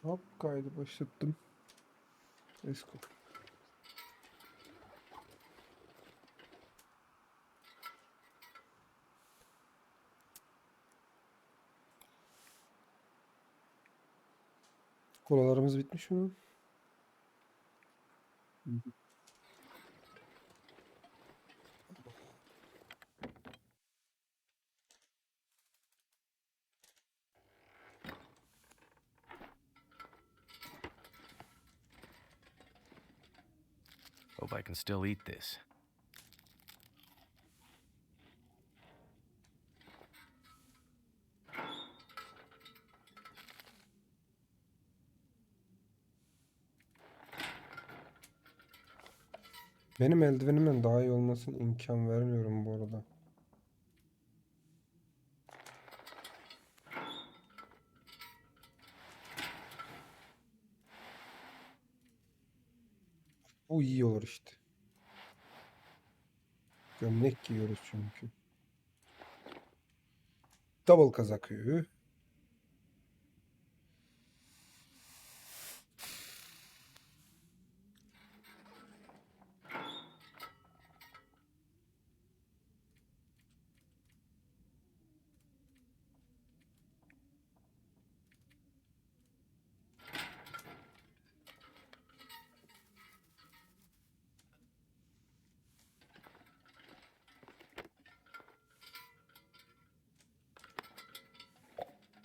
Hop kaydı başlattım. Let's go. Kolalarımız bitmiş mi? Hı hı. Hope I can still eat this. Benim eldivenimin daha iyi olmasına imkan vermiyorum bu arada. Bu iyi olur işte. Gömlek giyiyoruz çünkü. Double kazak üyü.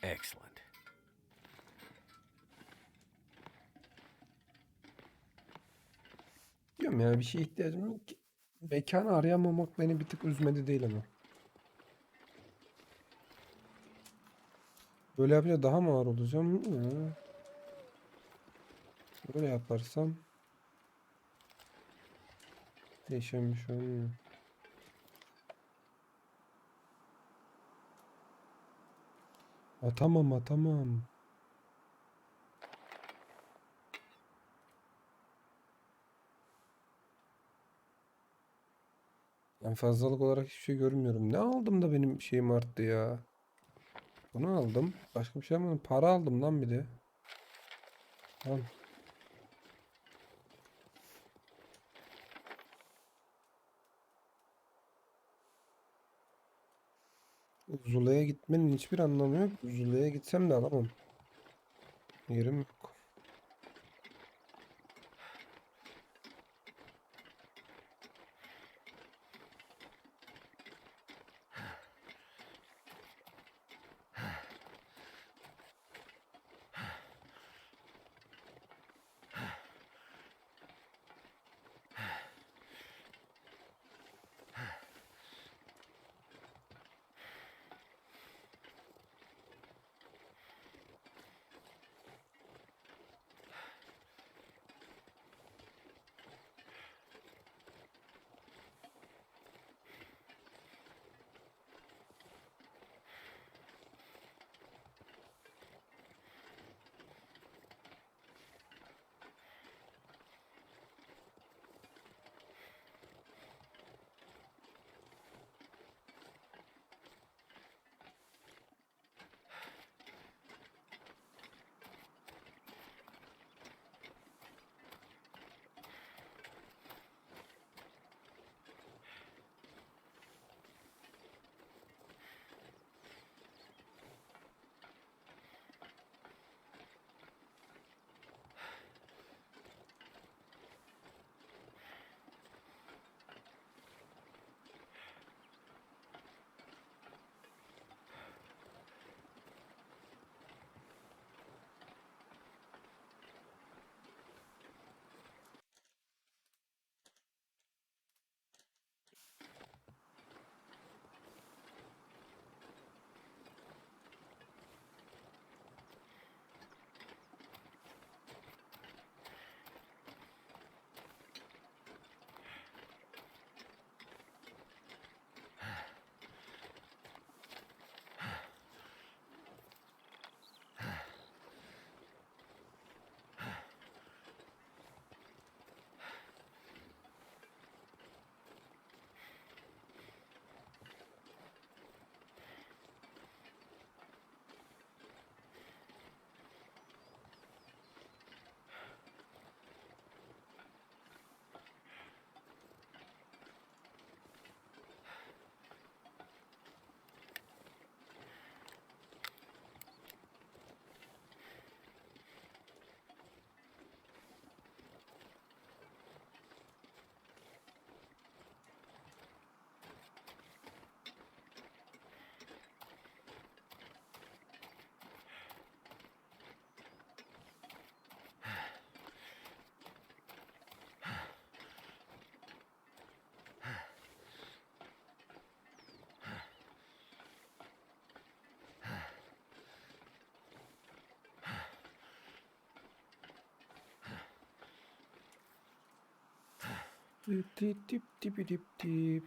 Excellent. Diyorum ya bir şeye ihtiyacım yok ki. Mekanı arayamamak beni bir tık üzmedi değil ama. Böyle yapınca daha mı ağır olacağım? Ya. Böyle yaparsam değişen bir şey olmuyor. Atamam atamam. Ben fazlalık olarak hiçbir şey görmüyorum. Ne aldım da benim şeyim arttı ya. Bunu aldım. Başka bir şey almadım. Para aldım lan bir de. Al. Zula'ya gitmenin hiçbir anlamı yok. Zula'ya gitsem de alamam. Yerim yok. Tip tip tip tip tip tip.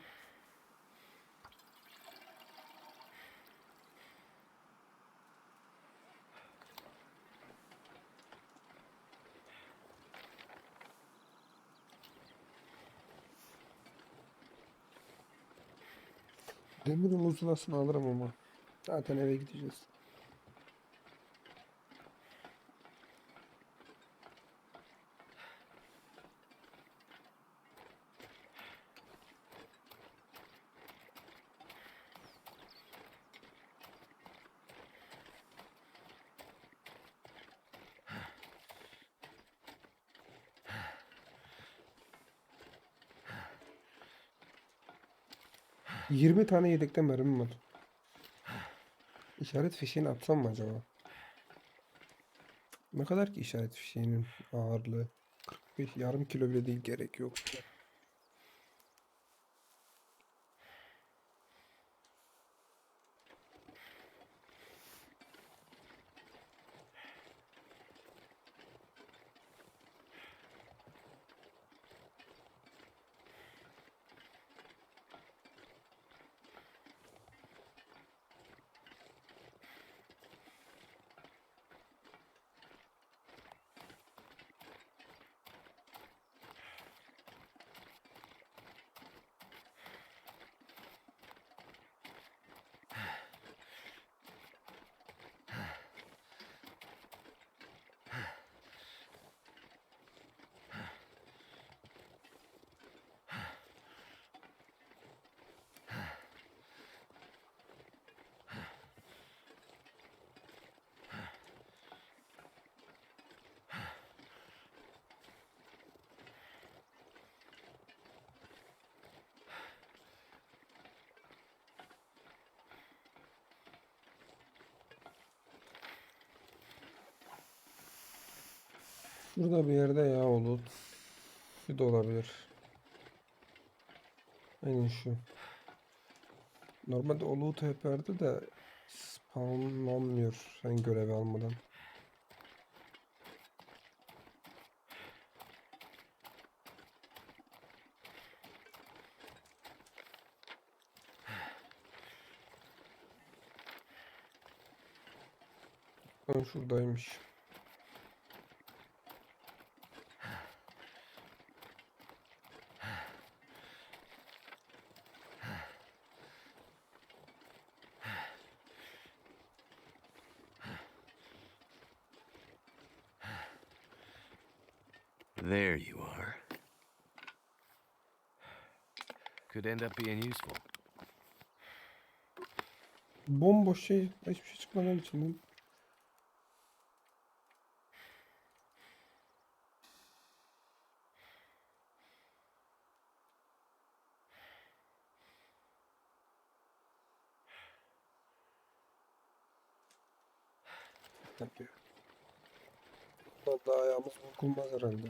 Demirin uzulasını alırım ama. Zaten eve gideceğiz. ...20 tane yedekte mermim var. İşaret fişeğini atsam mı acaba? Ne kadar ki işaret fişeğinin ağırlığı? 45, yarım kilo bile değil, gerek yok. Şurada bir yerde ya olur. Şu da olabilir. Aynen şu. Normalde o loot yapardı da spawnlanmıyor sen görevi almadan. Ben şuradaymış. There you are. Could end up being useful. Bomboş şey, hiçbir şey çıkmadan içinden. Tabii. Vallahi ayağımız burkulmaz herhalde.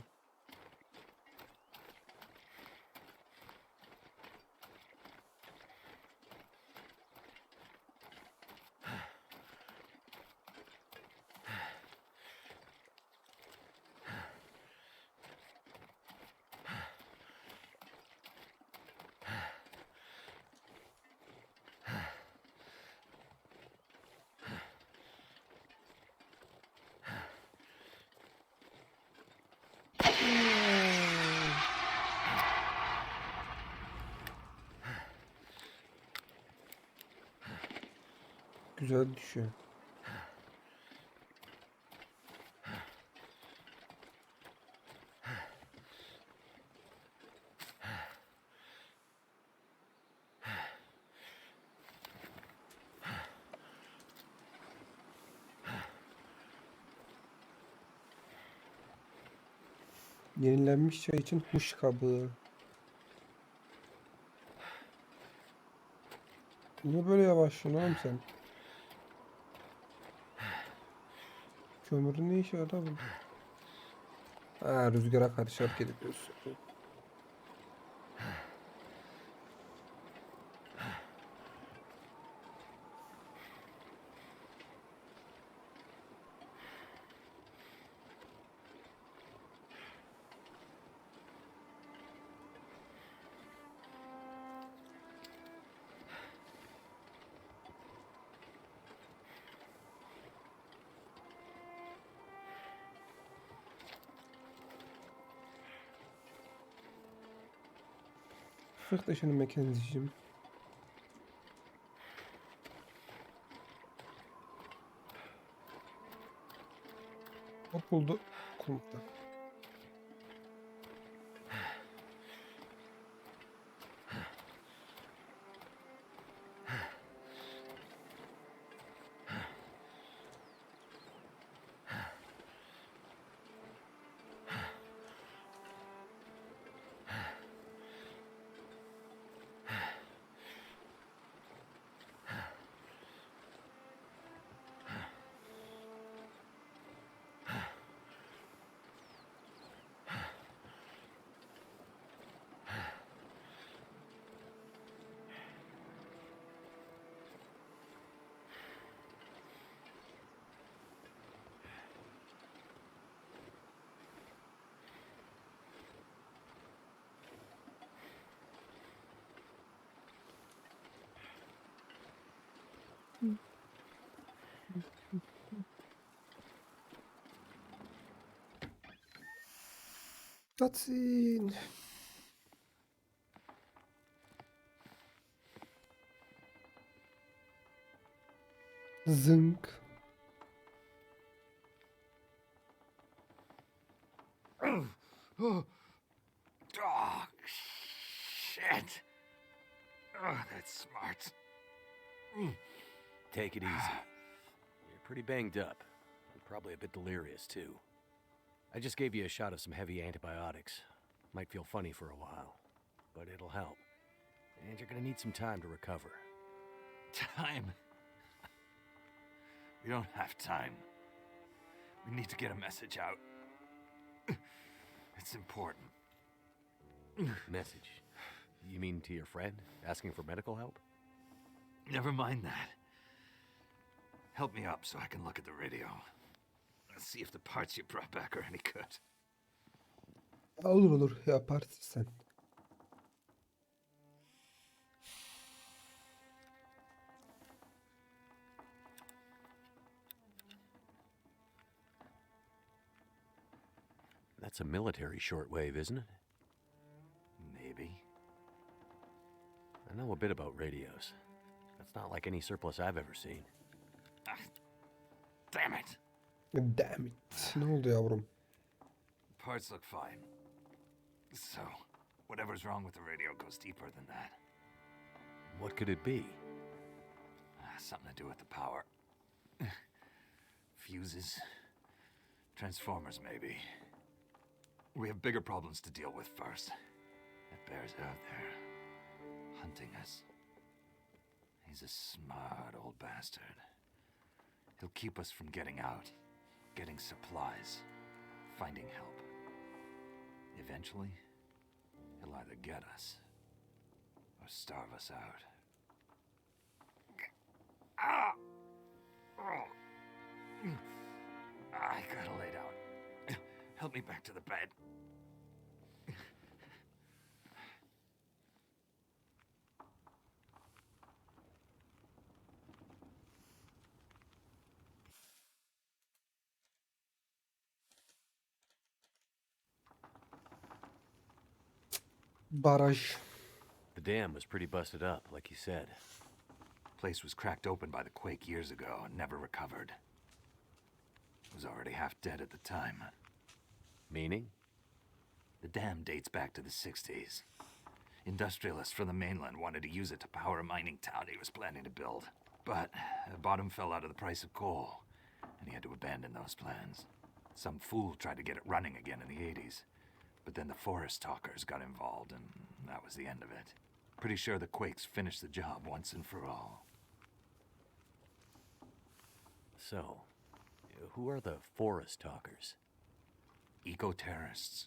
Güzel düşüyor. Yenilenmiş çay için huş kabı. Niye böyle yavaşlıyorsun oğlum sen? Kömürün ne işi var abi? Ha, rüzgara karşı hareket ediyorsun. Fık da şunu Mackenzie'cim. Hop buldu. Kulüpte. Cutscene. Zınk. Oh, shit. Oh, that's smart. Take it easy. You're pretty banged up. And probably a bit delirious, too. I just gave you a shot of some heavy antibiotics. Might feel funny for a while, but it'll help. And you're gonna need some time to recover. Time? We don't have time. We need to get a message out. It's important. Message? You mean to your friend, asking for medical help? Never mind that. Help me up so I can look at the radio. Let's see if the parts you brought back are any good. Olur olur yaparsın sen. That's a military shortwave, isn't it? Maybe. I know a bit about radios. That's not like any surplus I've ever seen. Ah, damn it. Damn it. Ne oldu yavrum? Parts look fine. So, whatever's wrong with the radio goes deeper than that. What could it be? Something to do with the power. Fuses. Transformers, maybe. We have bigger problems to deal with first. That bear's out there, hunting us. He's a smart old bastard. He'll keep us from getting out, getting supplies, finding help. Eventually, he'll either get us or starve us out. Ah! Oh. I gotta lay down. Help me back to the bed. Baraj. The dam was pretty busted up, like you said. Place was cracked open by the quake years ago and never recovered. It was already half dead at the time. Meaning? The dam dates back to the 60s. Industrialists from the mainland wanted to use it to power a mining town he was planning to build. But the bottom fell out of the price of coal, and he had to abandon those plans. Some fool tried to get it running again in the 80s. But then the forest talkers got involved, and that was the end of it. Pretty sure the quakes finished the job once and for all. So, who are the forest talkers? Eco-terrorists.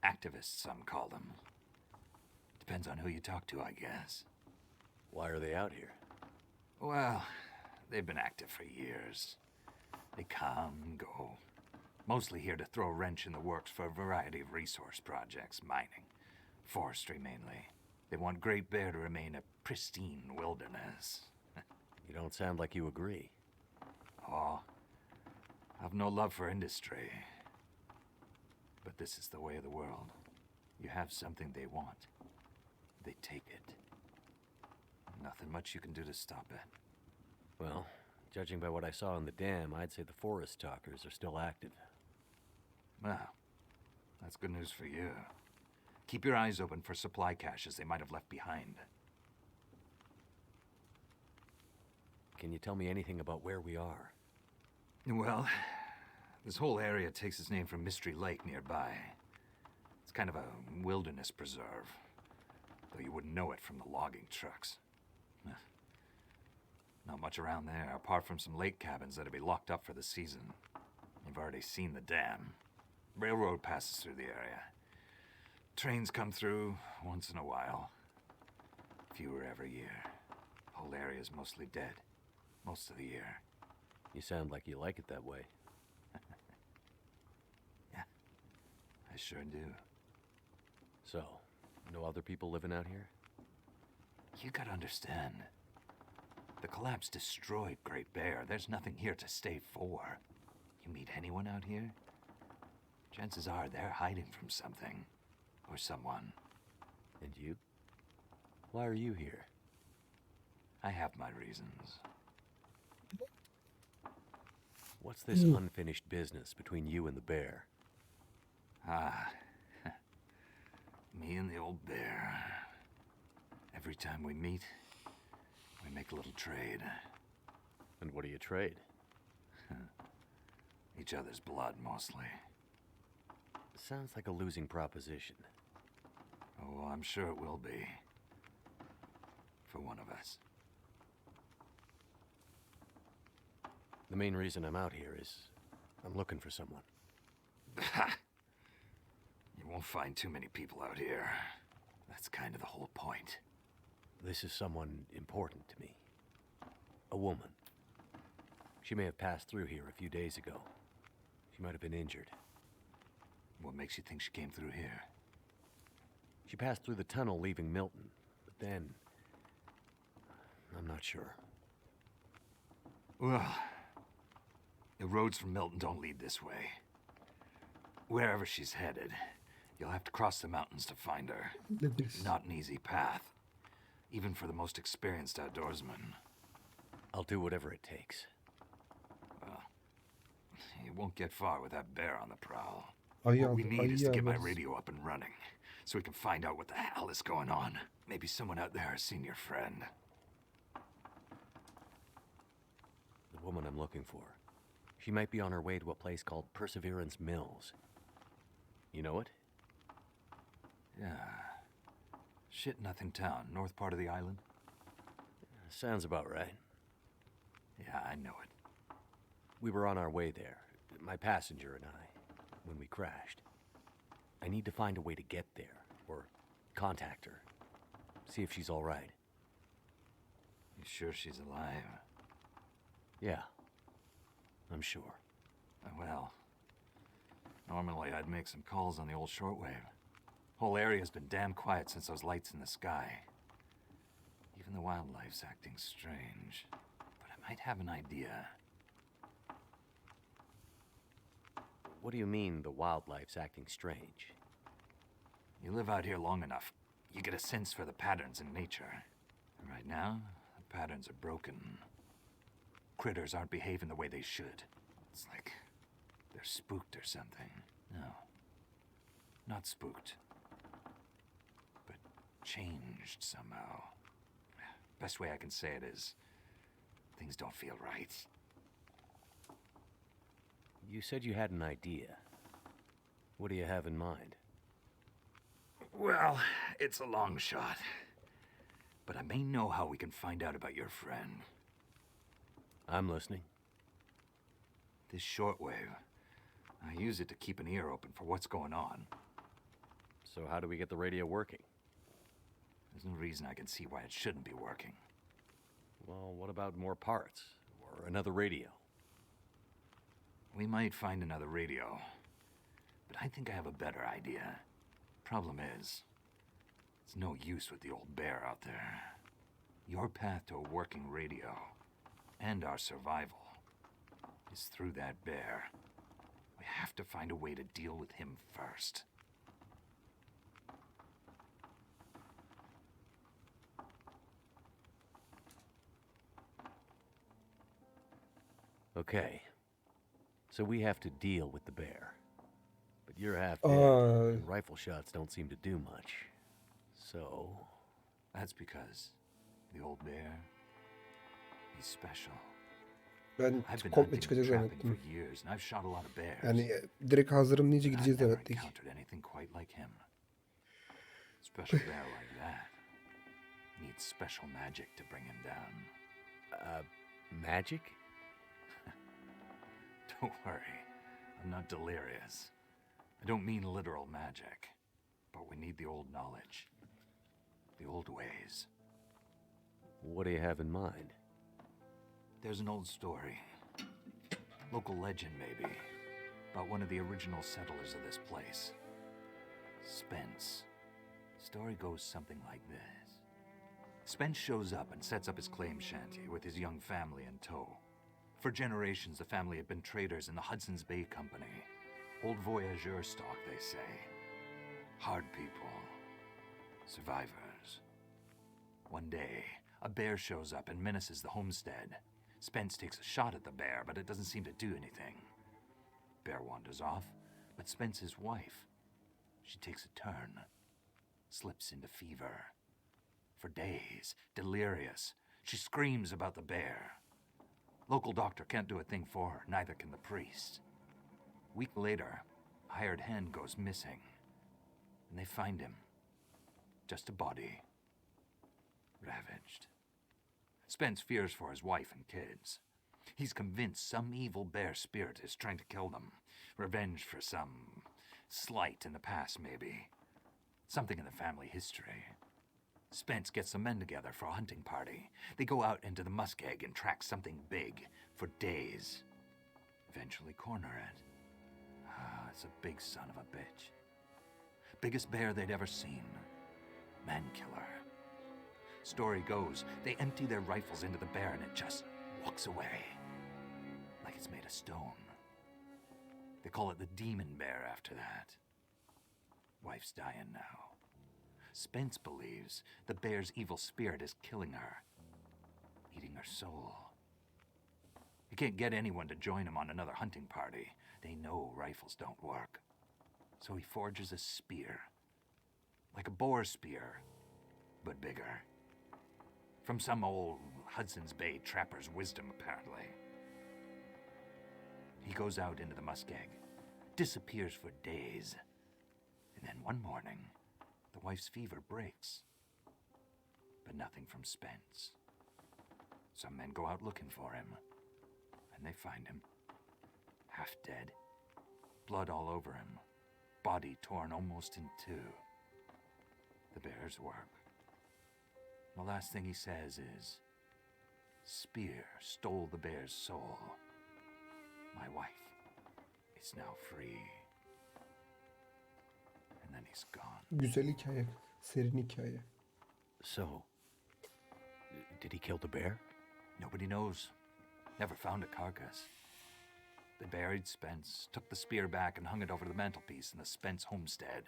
Activists, some call them. Depends on who you talk to, I guess. Why are they out here? Well, they've been active for years. They come and go. Mostly here to throw a wrench in the works for a variety of resource projects, mining, forestry mainly. They want Great Bear to remain a pristine wilderness. You don't sound like you agree. Oh, I've no love for industry. But this is the way of the world. You have something they want. they take it. Nothing much you can do to stop it. Well, judging by what I saw in the dam, I'd say the forest talkers are still active. Well, that's good news for you. Keep your eyes open for supply caches they might have left behind. Can you tell me anything about where we are? Well, this whole area takes its name from Mystery Lake nearby. It's kind of a wilderness preserve, though you wouldn't know it from the logging trucks. Not much around there, apart from some lake cabins that'll be locked up for the season. You've already seen the dam. Railroad passes through the area. Trains come through once in a while. Fewer every year. Whole area's mostly dead. Most of the year. You sound like you like it that way. Yeah, I sure do. So, no other people living out here? You gotta understand. The collapse destroyed Great Bear. There's nothing here to stay for. You meet anyone out here? Chances are they're hiding from something. Or someone. And you? Why are you here? I have my reasons. What's this unfinished business between you and the bear? Ah, me and the old bear. Every time we meet, we make a little trade. And what do you trade? Each other's blood, mostly. Sounds like a losing proposition. Oh, I'm sure it will be. For one of us. The main reason I'm out here is I'm looking for someone. You won't find too many people out here. That's kind of the whole point. This is someone important to me. A woman. She may have passed through here a few days ago. She might have been injured. What makes you think she came through here? She passed through the tunnel leaving Milton, but then... I'm not sure. Well, the roads from Milton don't lead this way. Wherever she's headed, you'll have to cross the mountains to find her. Not an easy path, even for the most experienced outdoorsman. I'll do whatever it takes. Well, you won't get far with that bear on the prowl. Ayı What we aldık. need is Ayı to get my alırız. radio up and running, so we can find out what the hell is going on. Maybe someone out there has seen your friend. The woman I'm looking for. She might be on her way to a place called Perseverance Mills. You know it? Yeah. Shit Nothing Town, north part of the island? Sounds about right. Yeah, I know it. We were on our way there, my passenger and I, when we crashed. I need to find a way to get there, or contact her. See if she's all right. You sure she's alive? Yeah, I'm sure. Well, normally I'd make some calls on the old shortwave. Whole area's been damn quiet since those lights in the sky. Even the wildlife's acting strange. But I might have an idea. What do you mean the wildlife's acting strange? You live out here long enough, you get a sense for the patterns in nature. And right now, the patterns are broken. Critters aren't behaving the way they should. It's like they're spooked or something. No, not spooked. But changed somehow. Best way I can say it is, things don't feel right. You said you had an idea. What do you have in mind? Well, it's a long shot. But I may know how we can find out about your friend. I'm listening. This shortwave, I use it to keep an ear open for what's going on. So how do we get the radio working? There's no reason I can see why it shouldn't be working. Well, what about more parts? Or another radio? We might find another radio, but I think I have a better idea. Problem is, it's no use with the old bear out there. Your path to a working radio, and our survival, is through that bear. We have to find a way to deal with him first. Okay. So we have to deal with the bear. But you're half dead, Aa, and rifle shots don't seem to do much. So... That's because the old bear, he's special. ben I've been komple hunting çıkacak and trapping for zannettim. years, and I've shot a lot of bears. Yani direkt hazırım deyince I've gideceğiz never zannettik. encountered anything quite like him. Special bear like that needs special magic to bring him down. Magic? Don't worry, I'm not delirious. I don't mean literal magic, but we need the old knowledge, the old ways. What do you have in mind? There's an old story, local legend maybe, about one of the original settlers of this place. Spence. Story goes something like this. Spence shows up and sets up his claim shanty with his young family in tow. For generations, the family had been traders in the Hudson's Bay Company. Old voyageur stock, they say. Hard people. Survivors. One day, a bear shows up and menaces the homestead. Spence takes a shot at the bear, but it doesn't seem to do anything. Bear wanders off, but Spence's wife, she takes a turn. Slips into fever. For days, delirious, she screams about the bear. Local doctor can't do a thing for her, neither can the priest. Week later, a hired hand goes missing, and they find him. Just a body. Ravaged. Spence fears for his wife and kids. He's convinced some evil bear spirit is trying to kill them. Revenge for some slight in the past, maybe. Something in the family history. Spence gets some men together for a hunting party. They go out into the muskeg and track something big for days. Eventually corner it. Ah, it's a big son of a bitch. Biggest bear they'd ever seen. Man killer. Story goes, they empty their rifles into the bear and it just walks away. Like it's made of stone. They call it the demon bear after that. Wife's dying now. Spence believes the bear's evil spirit is killing her, eating her soul. He can't get anyone to join him on another hunting party. They know rifles don't work. So he forges a spear. Like a boar spear, but bigger. From some old Hudson's Bay trapper's wisdom, apparently. He goes out into the muskeg, disappears for days, and then one morning, the wife's fever breaks. But nothing from Spence. Some men go out looking for him, and they find him. Half dead, blood all over him, body torn almost in two. The bear's work. The last thing he says is, "Spear stole the bear's soul. My wife is now free." And then he's gone. Güzel hikaye. Serin hikaye. So, did he kill the bear? Nobody knows. Never found a carcass. They buried Spence, took the spear back and hung it over the mantelpiece in the Spence homestead.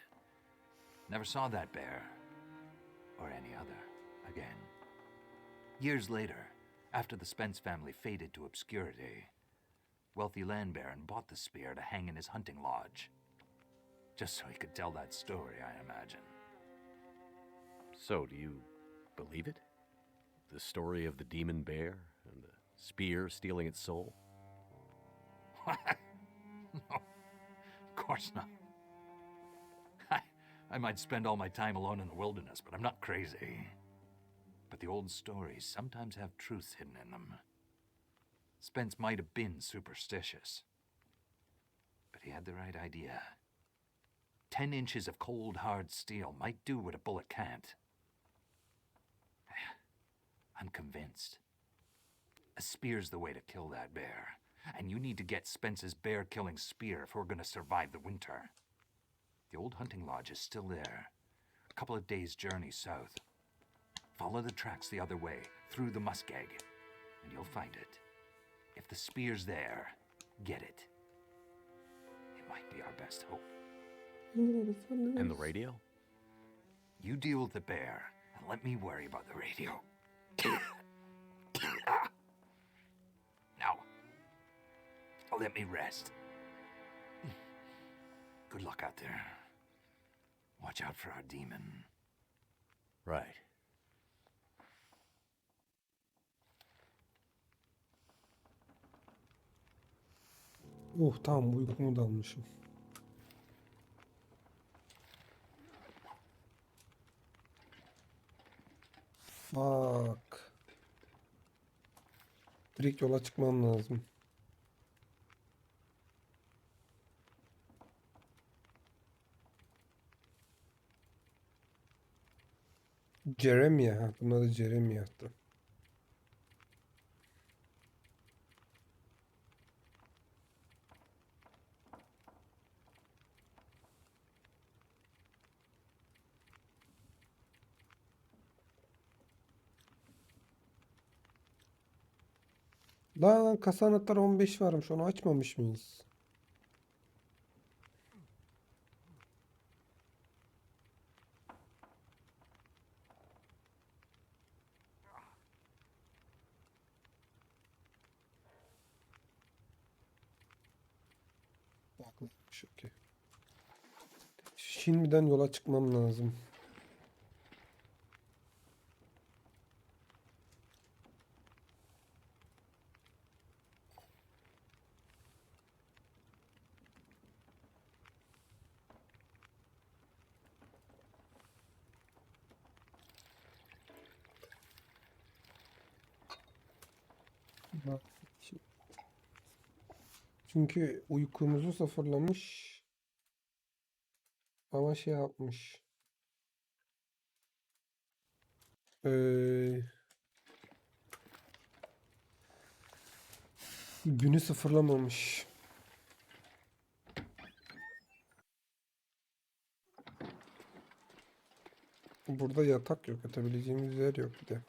Never saw that bear, or any other, again. Years later, after the Spence family faded to obscurity, wealthy land baron bought the spear to hang in his hunting lodge. Just so he could tell that story, I imagine. So, do you believe it? The story of the demon bear and the spear stealing its soul? No, of course not. I might spend all my time alone in the wilderness, but I'm not crazy. But the old stories sometimes have truth hidden in them. Spence might have been superstitious, but he had the right idea. 10 inches of cold, hard steel might do what a bullet can't. I'm convinced. A spear's the way to kill that bear. And you need to get Spence's bear-killing spear if we're going to survive the winter. The old hunting lodge is still there. A couple of days' journey south. Follow the tracks the other way, through the muskeg, and you'll find it. If the spear's there, get it. It might be our best hope. And the radio? You deal with the bear, and let me worry about the radio. Now, let me rest. Good luck out there. Watch out for our demon. Right. Tamam, uykumu da almışım. Fuck. Direkt yola çıkmam lazım. Jeremiah. Ha, bunun adı Jeremiah'tı. Lan kasa anahtarı 15 varmış. Onu açmamış mıyız? Haklıymış, okey. Şimdiden yola çıkmam lazım. Çünkü uykumuzu sıfırlamış ama şey yapmış. Ee, Günü sıfırlamamış. Burada yatak yok. Yatabileceğimiz yer yok bir de.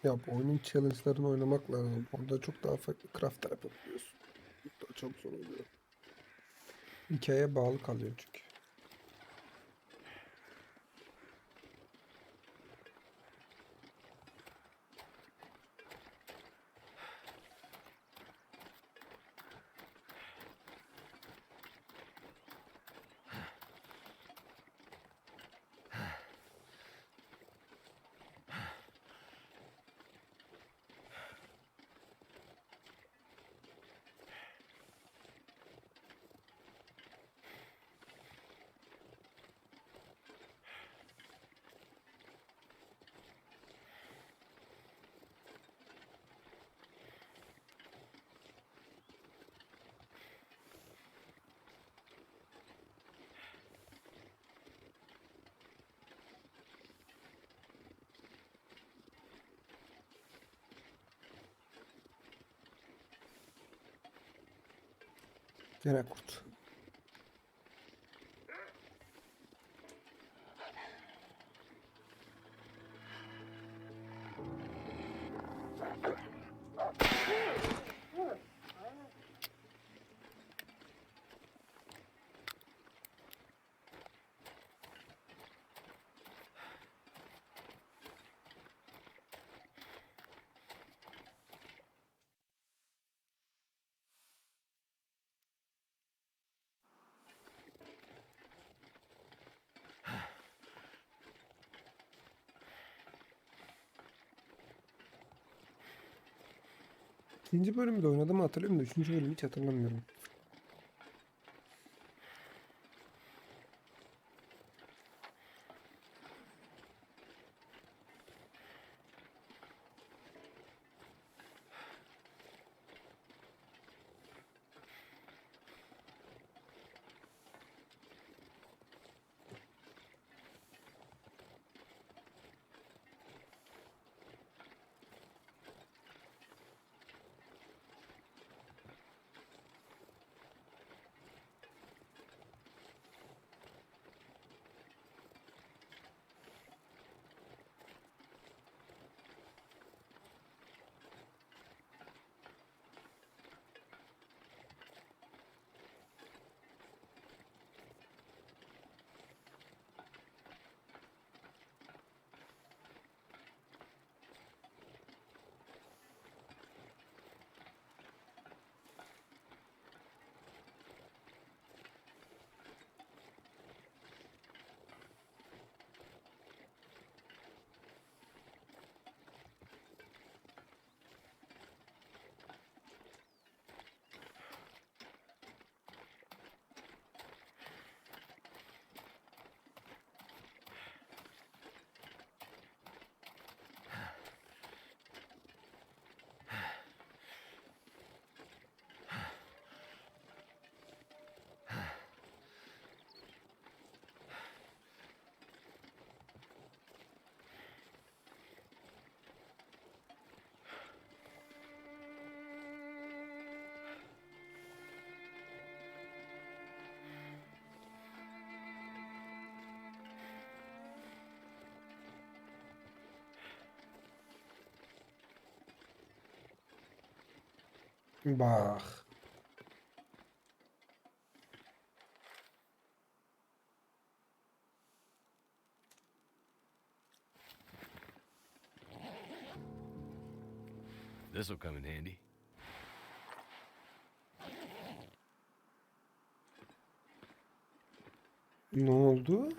Ya bu oyunun challenge'larını oynamak lazım. Orada çok daha farklı craftlar yapabiliyorsun. Burada çok zor oluyor. Hikayeye bağlı kalıyor çünkü. Gene kurt. İkinci bölümde oynadığımı hatırlıyorum da üçüncü bölümü hiç hatırlamıyorum. Bak. This'll come in handy. Ne oldu?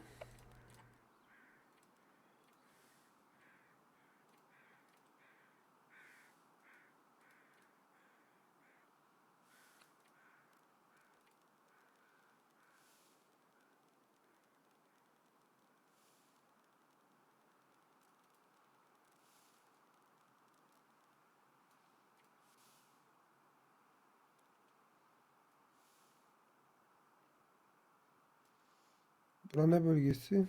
Bura ne bölgesi?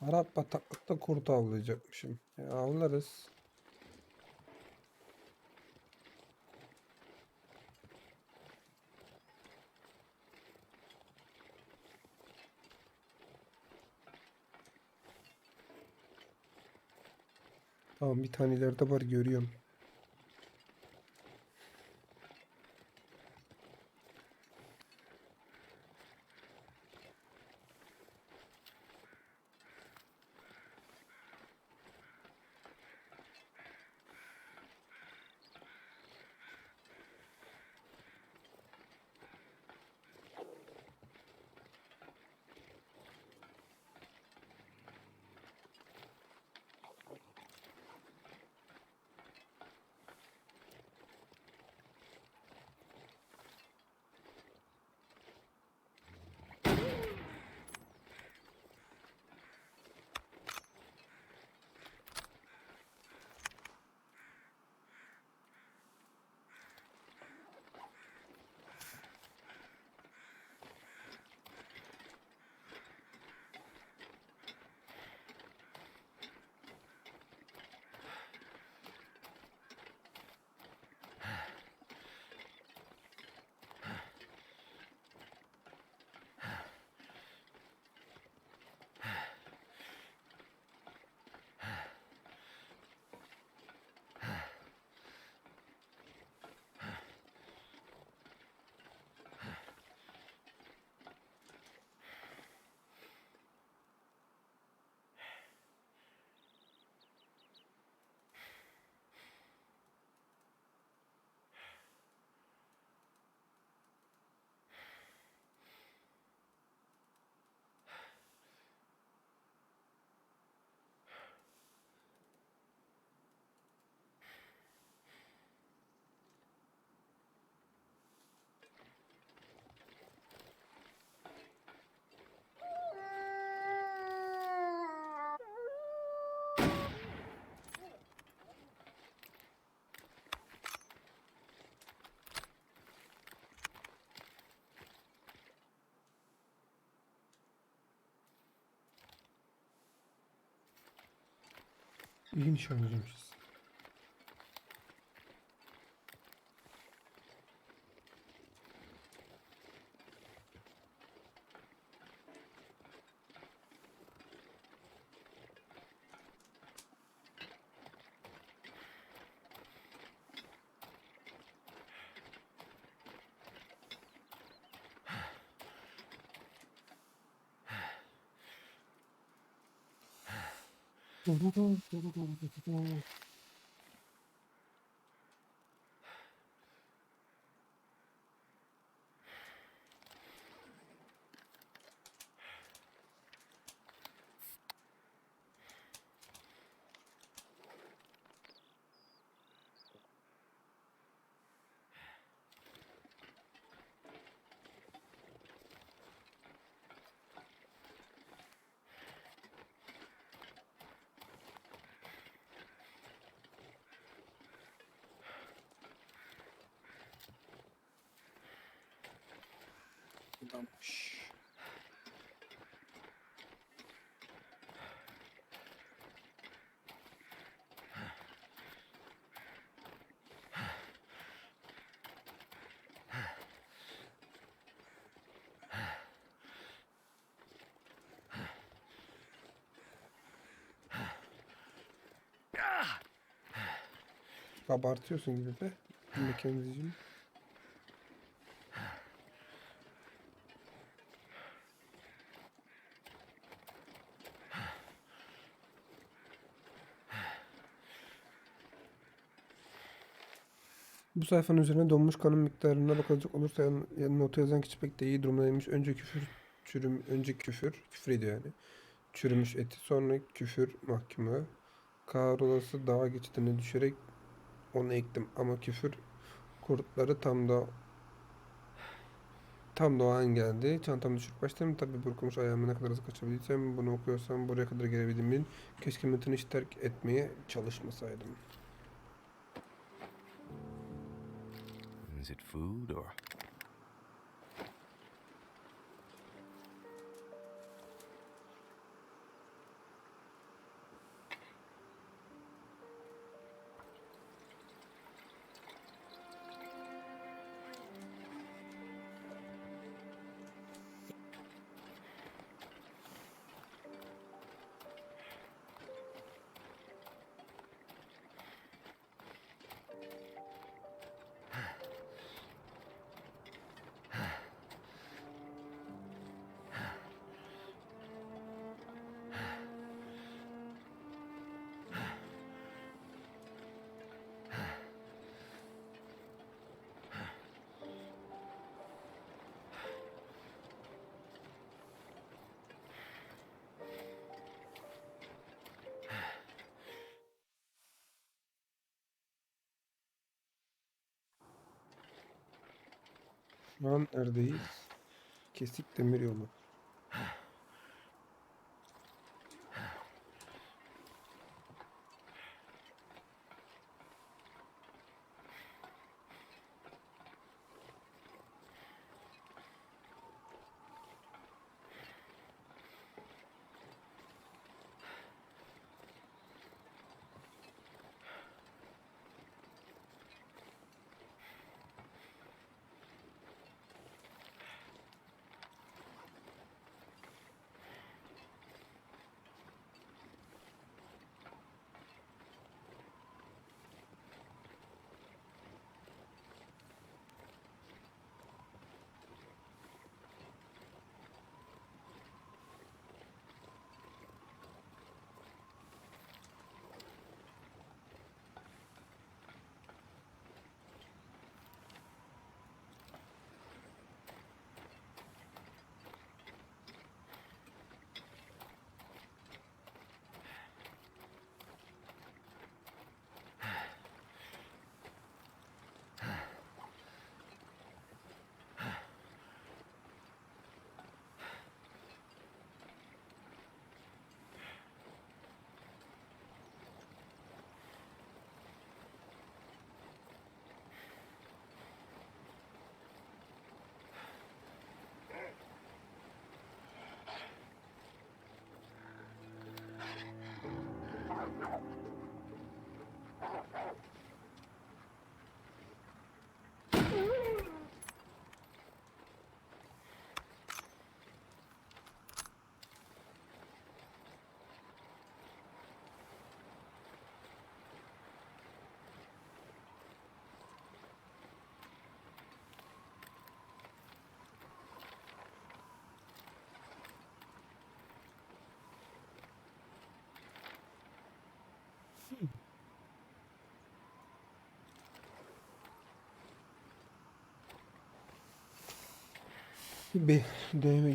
Arap bataklıkta kurt avlayacakmışım. Avlarız. Tamam, bir tane ileride var, görüyorum. İyi nişancıymışız. Adammış. Abartıyorsun gibi be. Mekanizm. Bu sayfanın üzerine donmuş kanın miktarına bakacak olursa notu yazan kişi pek de iyi durumdaymış. Önce küfür ediyor yani. Çürümüş eti, sonra küfür mahkumu. Kahrolası dağ geçidine düşerek onu ektim ama küfür kurtları tam da o an geldi. Çantamı düşürüp başladım. Tabii burkulmuş ayağımı ne kadar hızlı kaçabildiysem bunu okuyorsam buraya kadar gelebildim bilin. Keşke metini hiç terk etmeye çalışmasaydım. Is it food or? Şu an neredeyiz? Kesik demir yolu.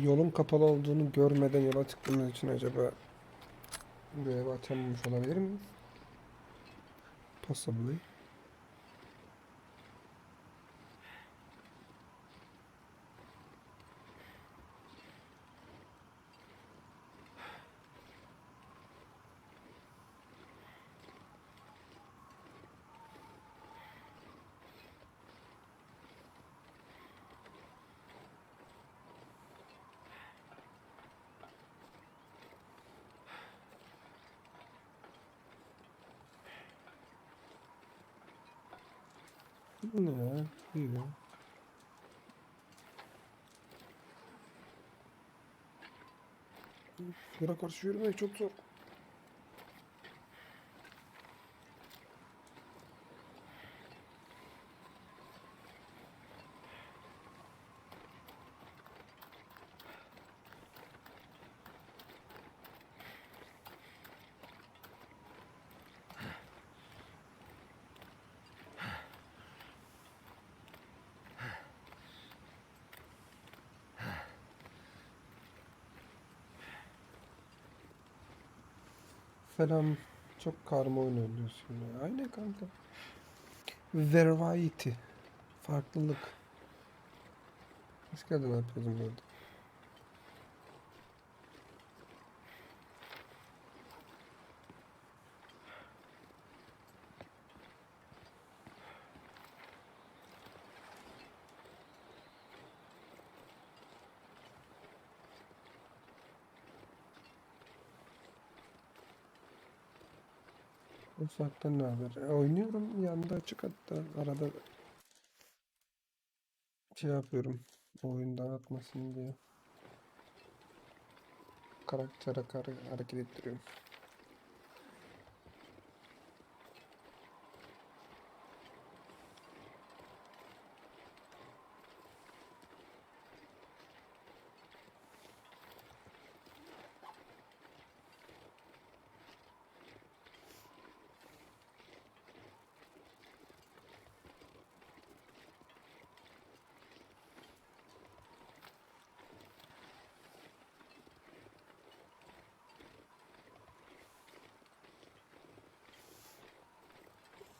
Yolun kapalı olduğunu görmeden yola çıktığımız için acaba bu evi açamamış olabilir mi? Possibly. Bu ne ya? İyi ya. Yura karşı yürümek çok zor. Selam. Çok karma oyun oynuyorsun ya. Aynen kanka. Variety. Farklılık. Hoş geldin arkadaşım burada. O saatten ne haber? Oynuyorum yanında açık hatta arada şey yapıyorum. Oyun dağıtmasın diye. Karaktere hareket ettiriyorum.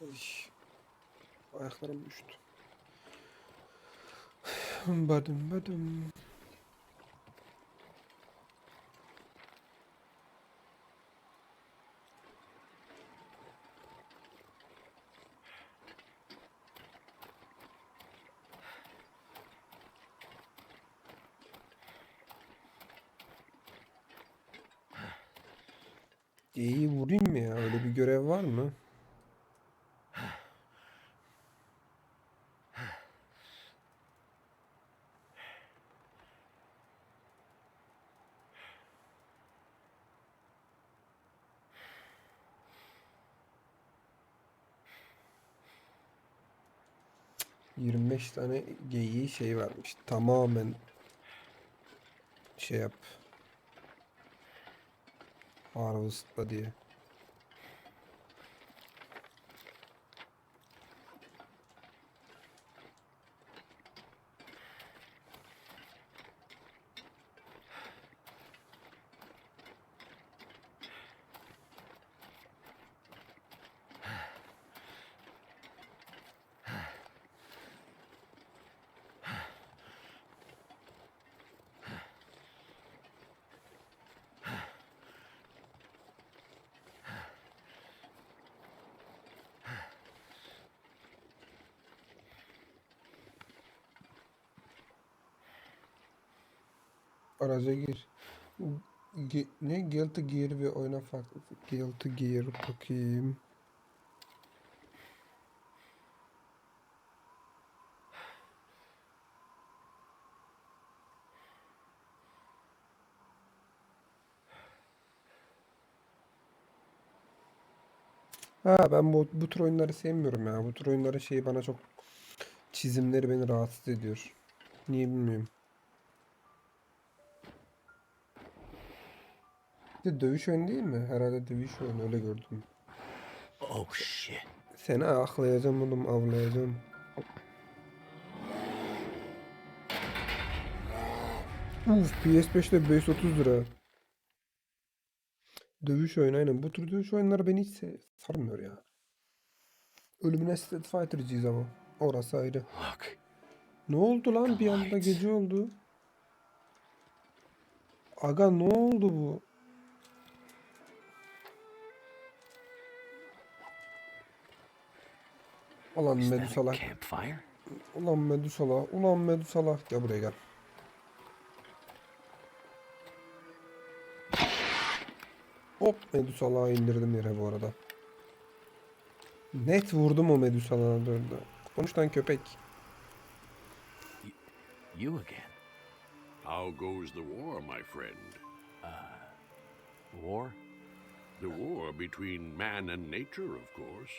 Ay, ayaklarım düştü. Badım. İyi vurayım mı ya? Öyle bir görev var mı? Cık, 25 tane geyiği şey varmış. Tamamen şey yap. Harvest'la diye. Araca gir. Ne? Guilty Gear ve oyna farklı. Guilty Gear bakayım. Ha ben bu tür oyunları sevmiyorum ya. Bu tür oyunların şeyi bana çok çizimleri beni rahatsız ediyor. Niye bilmiyorum. Bir de dövüş oyunu değil mi? Herhalde dövüş oyunu öyle gördüm. Oh, shit. Seni aklayacağım oğlum avlayacağım. PS5'te 530 lira. Dövüş oyunu aynen. Bu tür dövüş oyunları beni hiç sarmıyor ya. Ölümüne Street Fighter'cıyız ama. Orası ayrı. Look, Ne oldu lan? the Bir anda lights. gece oldu. Aga ne oldu bu? Ulan Is that a Medusalar. campfire? Ulan Medusalar. Ulan Medusalar. Gel buraya gel. Hop Medusaları indirdim yere bu arada. Net vurdum o Medusalara döndü. Konuş lan köpek. You again? How goes the war, my friend? War? The war between man and nature, of course.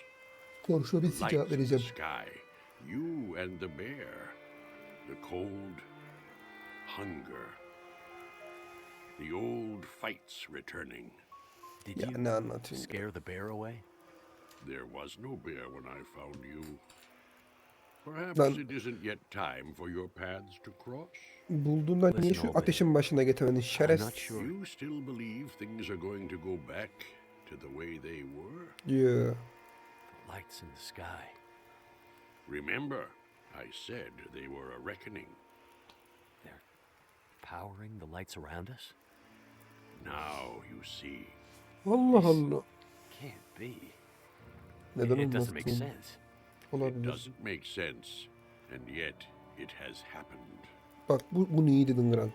Konuşma bir Lights cevap in the vereceğim. sky, you and the bear. The cold, hunger. The old fights returning. Did Ya you ne anlatıyorsun? scare the bear away? There was no bear when I found you. Perhaps Lan- it isn't yet time for your paths to cross. Bulduğunda niye Listen, şu old man. ateşin başına getirmedin? not Şerefsiz. sure. You still believe things are going to go back to the way they were? Yeah. The lights in the sky. Remember, I said they were a reckoning. They're powering the lights around us? Now you see. Allah Allah. Can't be. Neden It doesn't make olmasın? sense. It Olabilir. doesn't make sense, and yet it has happened. Bak bunu iyi dedin Gran.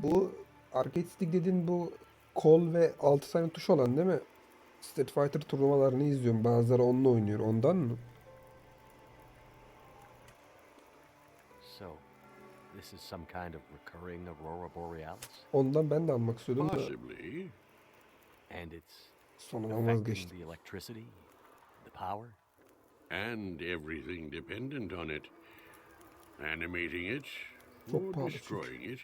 Bu arcade stick dediğin bu kol ve 6 tane tuş olan değil mi? Street Fighter turnuvalarını izliyorum. Bazıları onunla oynuyor. Ondan mı? So, this is some kind of recurring aurora borealis? Ondan ben de almak istiyordum da Possibly. And it's sonradan affecting vazgeçtim. the electricity, the power? And everything dependent on it. Animating it Çok or pahalı destroying it.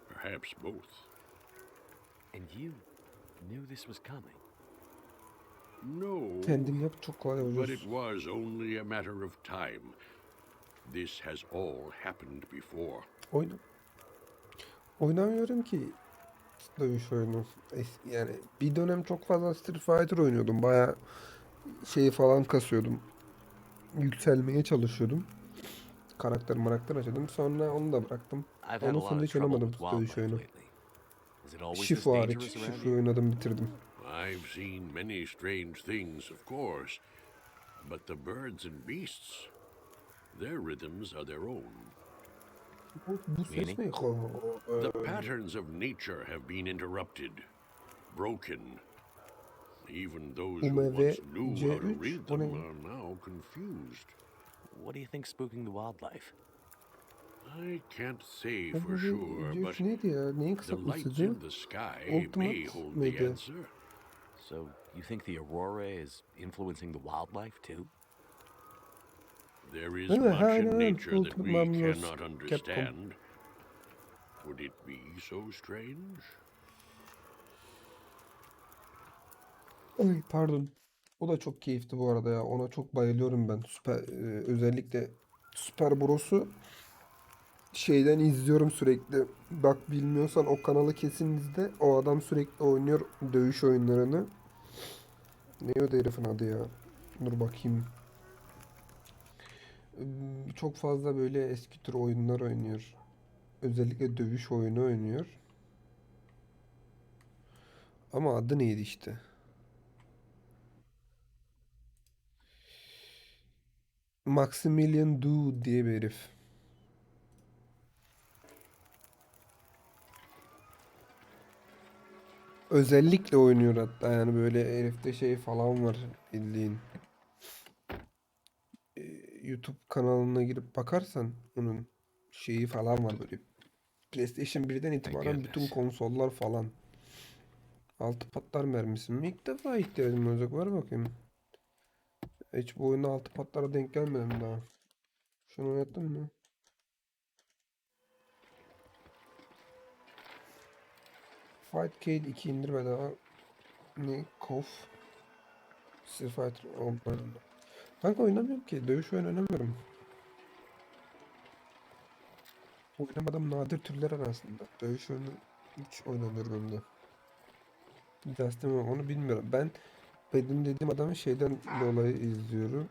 Perhaps both. And you knew this was coming. No. Kendin yap çok kolay But it ucuz. was only a matter of time. This has all happened before. Oyna. Oynamıyorum ki dövüş oyunu. Yani bir dönem çok fazla Street Fighter oynuyordum. Baya şeyi falan kasıyordum. Yükselmeye çalışıyordum. Karakter açıyordum. Sonra onu da bıraktım. I've had a Ondan lot sonra of hiç trouble oynamadım with dövüş wildlife oyunu. lately. Is it always this Shifu hariç. dangerous around Shifu here? oynadım bitirdim. I've seen many strange things, of course, but the birds and beasts, their rhythms are their own. Bu ses ne? The patterns of nature have been interrupted, broken. Even those who once knew how to read them are now confused. What do you think's spooking the wildlife? I can't say for sure, but Neydi ya? Neyin the kısaltması? lights in the sky may Ultimate hold mıydı? the answer. So, you think the aurora is influencing the wildlife too? There is Evet, much in aynen. nature that Ultimate we Marvelous cannot Capcom. understand. Would it be so strange? Ay pardon. O da çok keyifli bu arada ya. Ona çok bayılıyorum ben. Özellikle Super Bros'u şeyden izliyorum sürekli. Bak bilmiyorsan o kanalı kesin izle. O adam sürekli oynuyor dövüş oyunlarını. Ne o herifin adı ya? Dur bakayım. Çok fazla böyle eski tür oyunlar oynuyor. Özellikle dövüş oyunu oynuyor. Ama adı neydi işte? Maximilian Du diye bir herif. Özellikle oynuyor hatta yani böyle herifte şey falan var bildiğin. YouTube kanalına girip bakarsan onun şeyi falan var böyle. PlayStation 1'den itibaren bütün konsollar falan. Altı patlar mermisi mi? İlk defa ihtiyacım olacak. Var bakayım. Hiç bu oyuna altı patlara denk gelmedim daha. Şunu oynattın mı? Fightcade 2 indir bedava. Ne? Kof. Street Fighter Online. Kanka oynamıyorum ki. Dövüş oyunu oynamıyorum. Oynamadığım nadir türler arasında. Dövüş oyunu hiç oynamıyorum da. Justin onu bilmiyorum. Benim dediğim adamı şeyden dolayı izliyorum.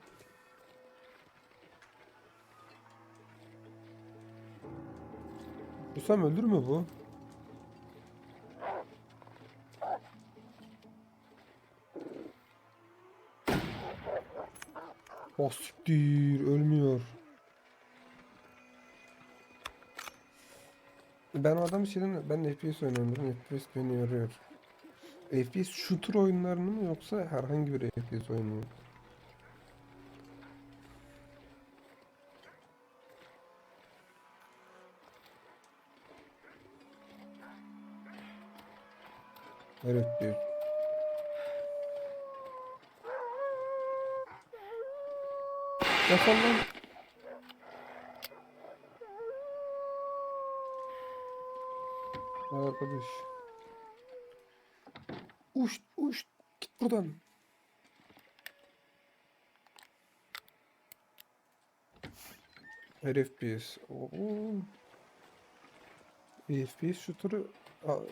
Vursam ölür mü bu? Oh siktir, ölmüyor. Ben o adamı ben FPS oynuyorum. FPS beni yoruyor. FPS shooter oyunlarını mı yoksa herhangi bir FPS oyunu mu? Evet. Defol lan. Arkadaş. Uş. Git buradan. Her FPS. Oo. FPS shooter'ı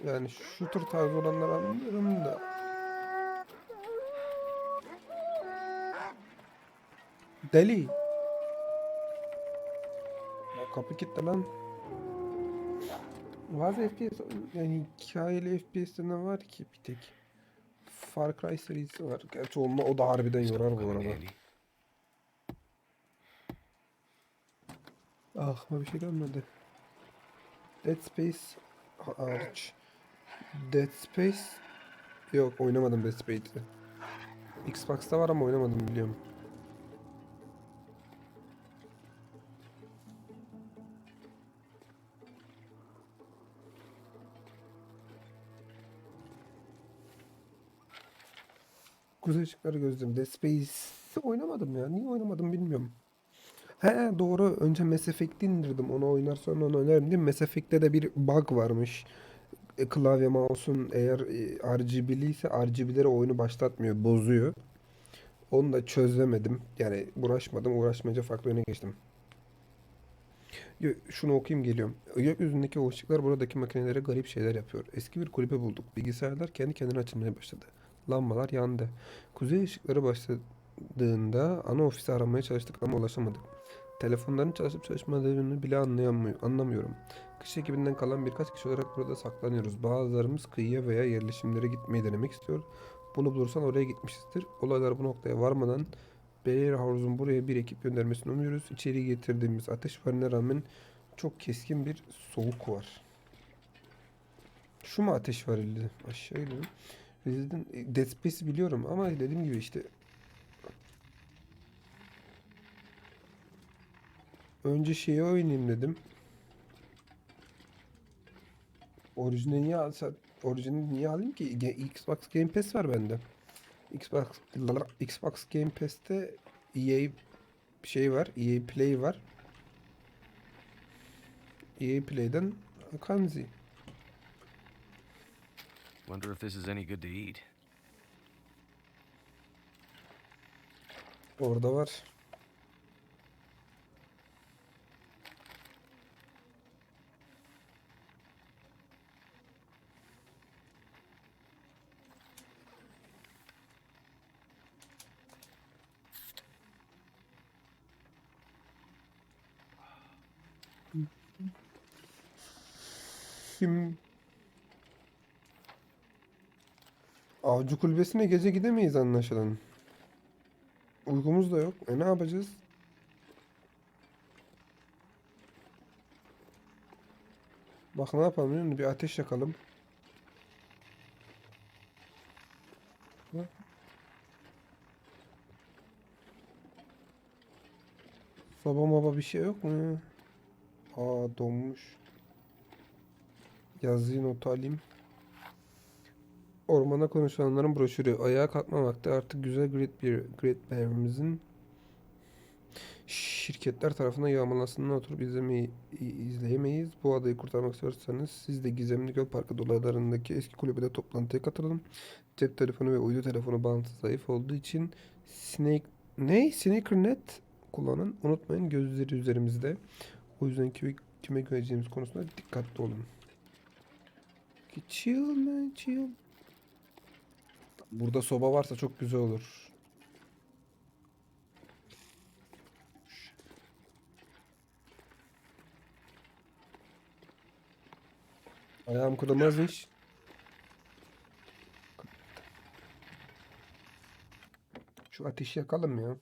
yani shooter tarzı olanları anlıyorum da. Deli. Ya kapı kilitli lan. Bazı FPS yani hikayeli FPS'te ne var ki bir tek. Far Cry serisi var. Gerçi o da harbiden yorar bu arada. Aklıma bir şey gelmedi. Dead Space hariç. Dead Space yok oynamadım Dead Space'i. Xbox'ta var ama oynamadım biliyorum. Kuzey Işıkları gözlüm. Dead Space oynamadım ya. Niye oynamadım bilmiyorum. He doğru. Önce Mass Effect'i indirdim. Onu oynar sonra onu oynarım değil mi? Mass Effect'te de bir bug varmış. Klavye mouse'un eğer RGB'li ise RGB'leri oyunu başlatmıyor. Bozuyor. Onu da çözemedim. Yani uğraşmadım. Uğraşmayınca farklı oyuna geçtim. Şunu okuyayım geliyorum. Gökyüzündeki o ışıklar buradaki makinelere garip şeyler yapıyor. Eski bir kulübe bulduk. Bilgisayarlar kendi kendine açılmaya başladı. Lambalar yandı. Kuzey ışıkları başladığında ana ofisi aramaya çalıştık ama ulaşamadık. Telefonların çalışıp çalışmadığını bile anlamıyorum. Kış ekibinden kalan birkaç kişi olarak burada saklanıyoruz. Bazılarımız kıyıya veya yerleşimlere gitmeyi denemek istiyor. Bunu bulursan oraya gitmişizdir. Olaylar bu noktaya varmadan Bear House'un buraya bir ekip göndermesini umuyoruz. İçeri getirdiğimiz ateş varına rağmen çok keskin bir soğuk var. Şu mu ateş var elde? Aşağı iniyorum. Dead Space'i biliyorum ama dediğim gibi işte önce şeyi oynayayım dedim. Orijinali niye alsa, orijinali niye alayım ki? Xbox Game Pass var bende. Xbox Xbox Game Pass'te EA şey var. EA Play var. EA Play'den Kanzi. Wonder if this is any good to eat. Orada var. Şimdi Avcı Kulübesi'ne gece gidemeyiz anlaşılan. Uykumuz da yok. Ne yapacağız? Bak ne yapalım biliyor musun? Bir ateş yakalım. Bak. Soba moba bir şey yok mu? Aa donmuş. Yazıyı notu alayım. Ormana konuşanların broşürü. Ayağa kalkma vakti artık güzel Great Bear'imizin şirketler tarafından yağmalasından oturup izleyemeyiz. Bu adayı kurtarmak istiyorsanız siz de Gizemli Göl Parkı dolaylarındaki eski kulübede toplantıya katılın. Cep telefonu ve uydu telefonu bağlantısı zayıf olduğu için Sneakernet kullanın. Unutmayın gözleri üzerimizde. O yüzden kime güveneceğimiz konusunda dikkatli olun. Chill man, chill. Burada soba varsa çok güzel olur. Ayağım kırılmazmış. Şu ateşi yakalım ya.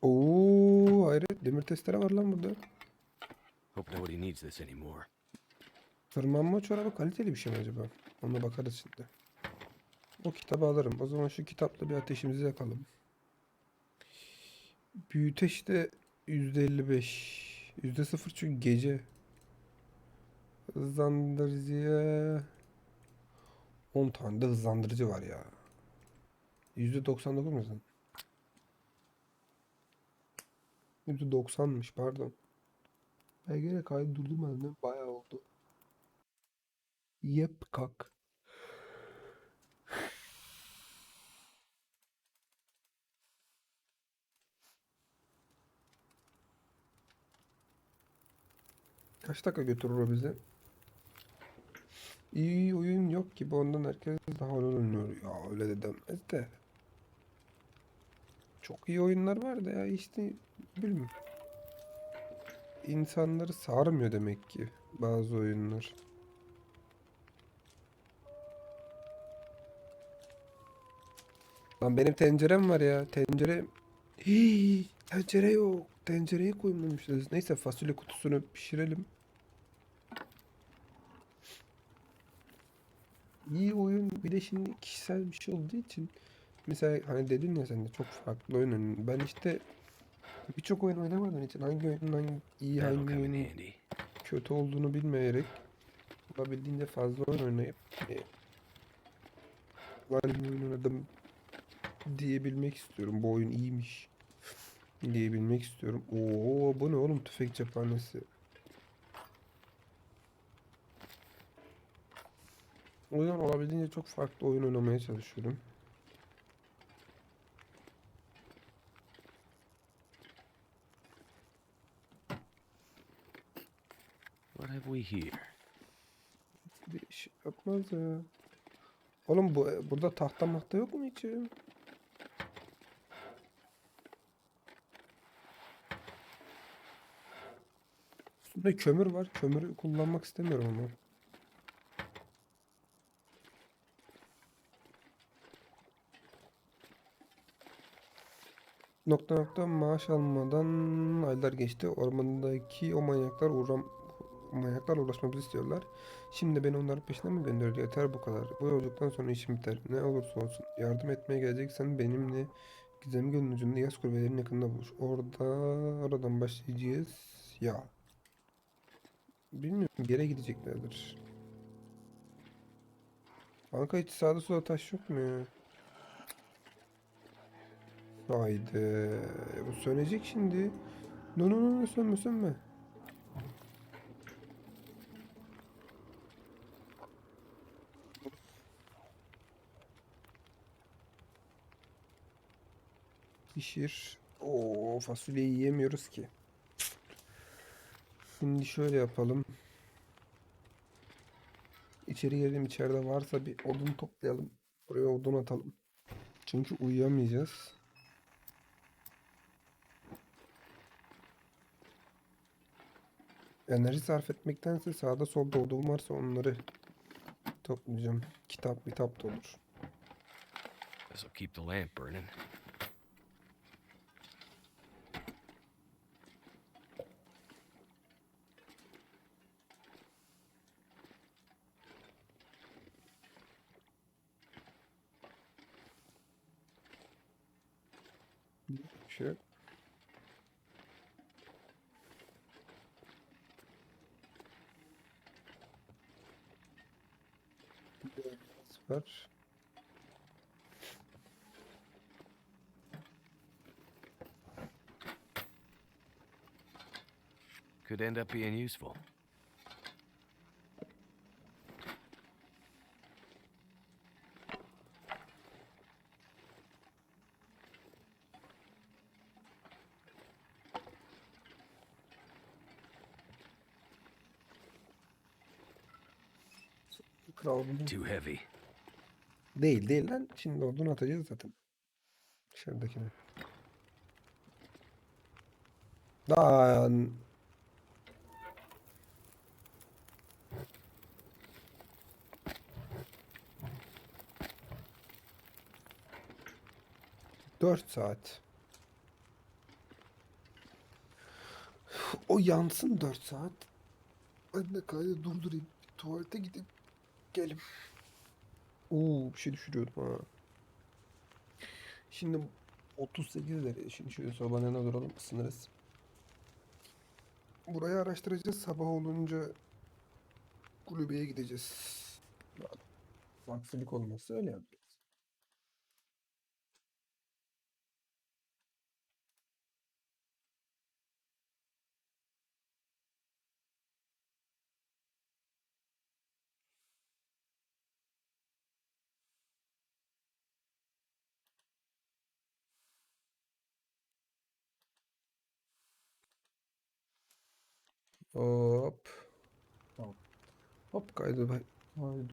Oo, hayret, demir testere var lan burada. Hope nobody needs this anymore. Tırmanma çorabı kaliteli bir şey mi acaba? Ona bakarız şimdi. O kitabı alırım. O zaman şu kitapla bir ateşimizi yakalım. Büyüteç de %55. %0 çünkü gece. Hızlandırıcıya 10 tane de hızlandırıcı var ya. %99 mu sen? %90'mış pardon. Ben gene kaydı durdurmadım. Bayağı oldu. Yep kak. Kaç dakika götürür o bize? İyi oyun yok gibi ondan herkes daha oynuyor. Ya öyle de denmez de. Çok iyi oyunlar var da ya işte bilmiyorum. İnsanları sarmıyor demek ki bazı oyunlar. Lan benim tencerem var ya. Tencere... Hii, tencere yok. Tencereye koymamışız. Neyse fasulye kutusunu pişirelim. İyi oyun bir de şimdi kişisel bir şey olduğu için mesela hani dedin ya sen de çok farklı oyun oynadın. Ben işte birçok oyun oynamadığım için hangi oyunun hangi iyi That'll hangi come in oyunun handy. kötü olduğunu bilmeyerek olabildiğince fazla oyun oynayıp hangi oyun oynadım diyebilmek istiyorum. Bu oyun iyiymiş diyebilmek istiyorum. Oo bu ne oğlum tüfek cephanesi. O yüzden olabildiğince çok farklı oyun oynamaya çalışıyorum. What have we here? Bir şey yapmaz ya. Oğlum bu burada tahta mahta yok mu hiç ya? Üstünde kömür var. Kömürü kullanmak istemiyorum ama. Nokta nokta maaş almadan aylar geçti. Ormandaki o manyaklar uğraşmamızı istiyorlar. Şimdi beni onların peşine mi gönderiyor? Yeter bu kadar. Bu yolculuktan sonra işim biter. Ne olursa olsun. Yardım etmeye geleceksen benimle Gizemli Gölü'nün ucunda yaz kulübelerinin yakında buluş. Oradan başlayacağız. Ya. Bilmiyorum. Bir yere gideceklerdir. Kanka hiç sağda solda taş yok mu ya? Haydi. Bu sönecek şimdi. No no no no, sönme sönme. Pişir. Oo fasulyeyi yiyemiyoruz ki. Şimdi şöyle yapalım. İçeri girelim, içeride varsa bir odun toplayalım. Buraya odun atalım. Çünkü uyuyamayacağız. Enerji sarf etmektense sağda solda odun varsa onları toplayacağım. Kitap da olur. This'll keep the lamp burning. Bir şey yok. Var. Could end up being useful. Kral bunu. Too heavy. Değil lan. Şimdi odun atacağız zaten. Dışarıdakine. Lan. Dört saat. O yansın 4 saat. Ben de kaydı durdurayım. Tuvalete gidip gelim. Oo, bir şey düşürüyordum ha. Şimdi 38 derece. Şimdi şöyle sobanın yanına duralım, ısınırız. Burayı araştıracağız. Sabah olunca kulübeye gideceğiz. Aksilik olmazsa öyle yapacağız. Hop. Hop kaydı. Haydi.